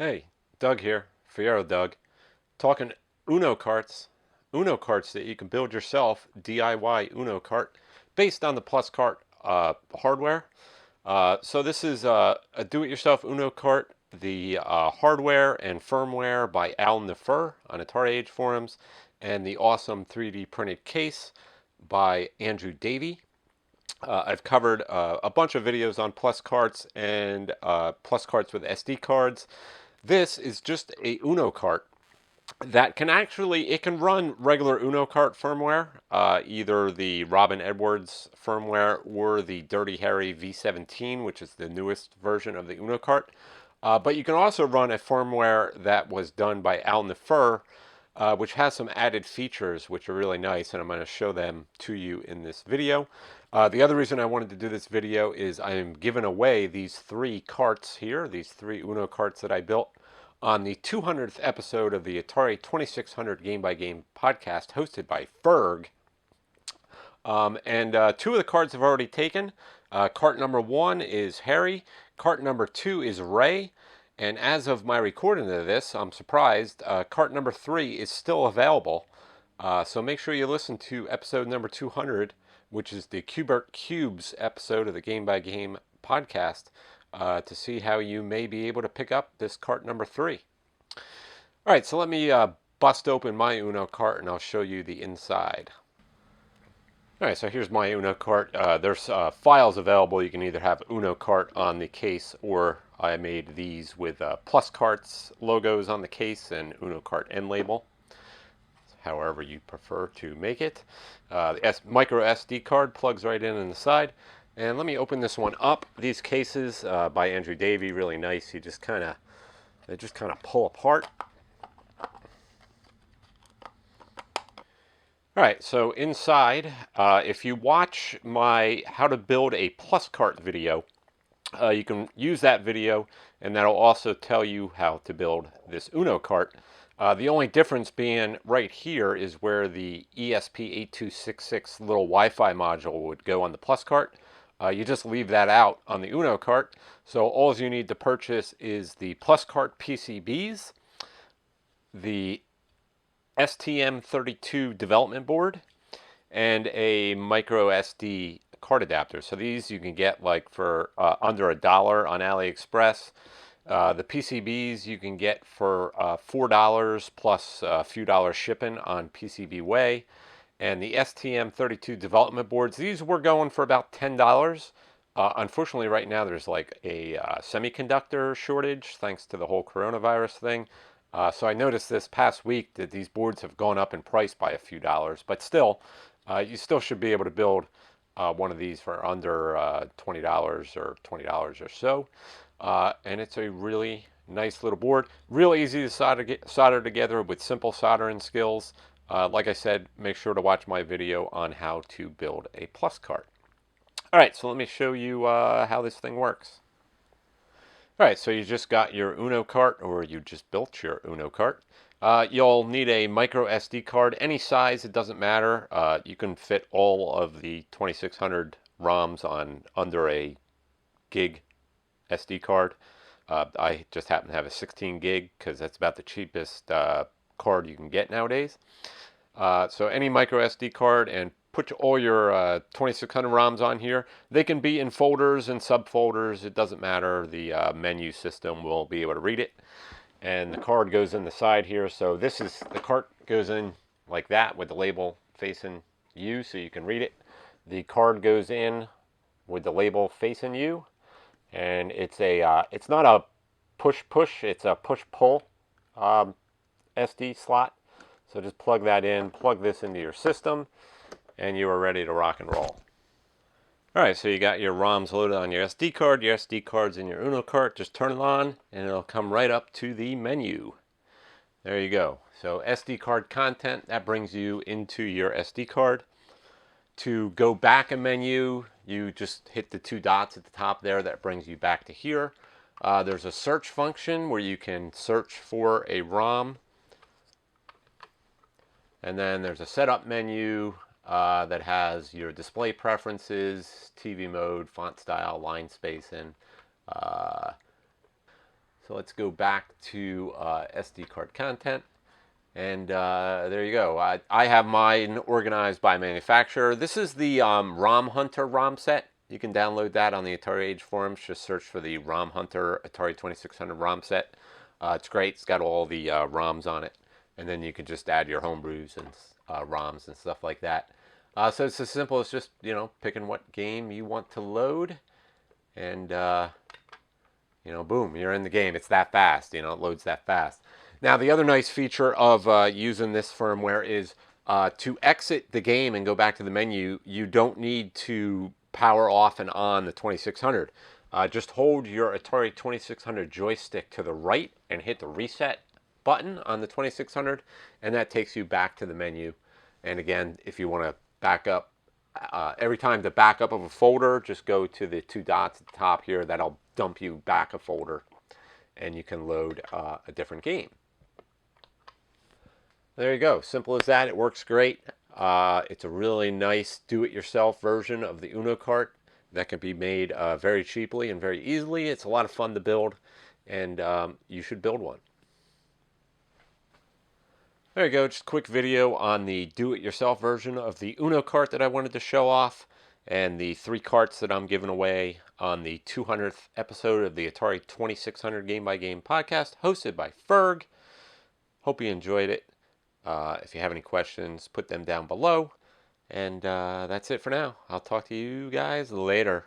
Hey, Doug here, Fiero Doug, talking Uno carts. Uno carts that you can build yourself, DIY Uno cart, based on the PlusCart hardware. So this is a do-it-yourself Uno cart, the hardware and firmware by Alan the Fur on Atari Age forums, and the awesome 3D printed case by Andrew Davey. I've covered a bunch of videos on plus carts and plus carts with SD cards. This is just a Uno cart that can actually, it can run regular Uno cart firmware, either the Robin Edwards firmware or the Dirty Harry V17, which is the newest version of the Uno cart. But you can also run a firmware that was done by Alan the Fur, which has some added features which are really nice, and I'm going to show them to you in this video. The other reason I wanted to do this video is I am giving away these three carts here, these three Uno carts that I built on the 200th episode of the Atari 2600 Game by Game podcast hosted by Ferg. And two of the cards have already taken. Cart number one is Harry. Cart number two is Ray. And as of my recording of this, I'm surprised, cart number three is still available. So make sure you listen to episode number 200, which is the Cubert Cubes episode of the Game by Game podcast, to see how you may be able to pick up this cart number three. All right, so let me bust open my Uno cart and I'll show you the inside. All right, so here's my Uno cart. There's files available. You can either have Uno cart on the case, or I made these with Plus Carts logos on the case and Uno cart end label, however you prefer to make it. The micro SD card plugs right in the side. And let me open this one up. These cases by Andrew Davey, really nice. They just kind of pull apart. All right, so inside, if you watch my how to build a plus cart video, you can use that video, and that'll also tell you how to build this Uno cart. The only difference being right here is where the ESP8266 little Wi-Fi module would go on the plus cart. You just leave that out on the Uno cart. So all you need to purchase is the plus cart PCBs, the STM32 development board, and a micro SD card adapter. So these you can get like for under $1 on AliExpress. The PCBs you can get for $4 plus a few dollars shipping on PCB Way. And the STM32 development boards, these were going for about $10. Unfortunately, right now there's like a semiconductor shortage thanks to the whole coronavirus thing. So I noticed this past week that these boards have gone up in price by a few dollars, but still, you still should be able to build one of these for under $20 or $20 or so. And it's a really nice little board. Real easy to solder together with simple soldering skills. Like I said, make sure to watch my video on how to build a plus cart. All right, so let me show you how this thing works. All right, so you just got your Uno cart, or you just built your Uno cart. You'll need a micro SD card, any size, it doesn't matter. You can fit all of the 2600 ROMs on under a gig SD card. I just happen to have a 16 gig because that's about the cheapest card you can get nowadays. So any micro SD card, and put all your 2600 ROMs on here. They can be in folders and subfolders. It doesn't matter. The menu system will be able to read it. And the card goes in the side here. So this is, the cart goes in like that with the label facing you so you can read it. The card goes in with the label facing you. And it's a, it's not a push-push, it's a push-pull SD slot. So just plug that in, plug this into your system, and you are ready to rock and roll. All right, so you got your ROMs loaded on your SD card. Your SD card's in your Uno cart. Just turn it on, and it'll come right up to the menu. There you go. So SD card content, that brings you into your SD card. To go back a menu, you just hit the two dots at the top there. That brings you back to here. There's a search function where you can search for a ROM. And then there's a setup menu that has your display preferences, TV mode, font style, line spacing. So let's go back to SD card content. And there you go. I have mine organized by manufacturer. This is the ROM Hunter ROM set. You can download that on the Atari Age forums. Just search for the ROM Hunter Atari 2600 ROM set. It's great. It's got all the ROMs on it. And then you can just add your homebrews and ROMs and stuff like that. So it's as simple as just, picking what game you want to load. And, boom, you're in the game. It's that fast. It loads that fast. Now, the other nice feature of using this firmware is to exit the game and go back to the menu, you don't need to power off and on the 2600. Just hold your Atari 2600 joystick to the right and hit the reset button on the 2600, and that takes you back to the menu. And again, if you want to back up, every time to back up of a folder, just go to the two dots at the top here. That'll dump you back a folder, and you can load a different game. There you go. Simple as that. It works great. It's a really nice do-it-yourself version of the UnoCart that can be made very cheaply and very easily. It's a lot of fun to build, and you should build one. There you go. Just a quick video on the do-it-yourself version of the UnoCart that I wanted to show off, and the 3 carts that I'm giving away on the 200th episode of the Atari 2600 Game by Game podcast, hosted by Ferg. Hope you enjoyed it. If you have any questions, put them down below. And that's it for now. I'll talk to you guys later.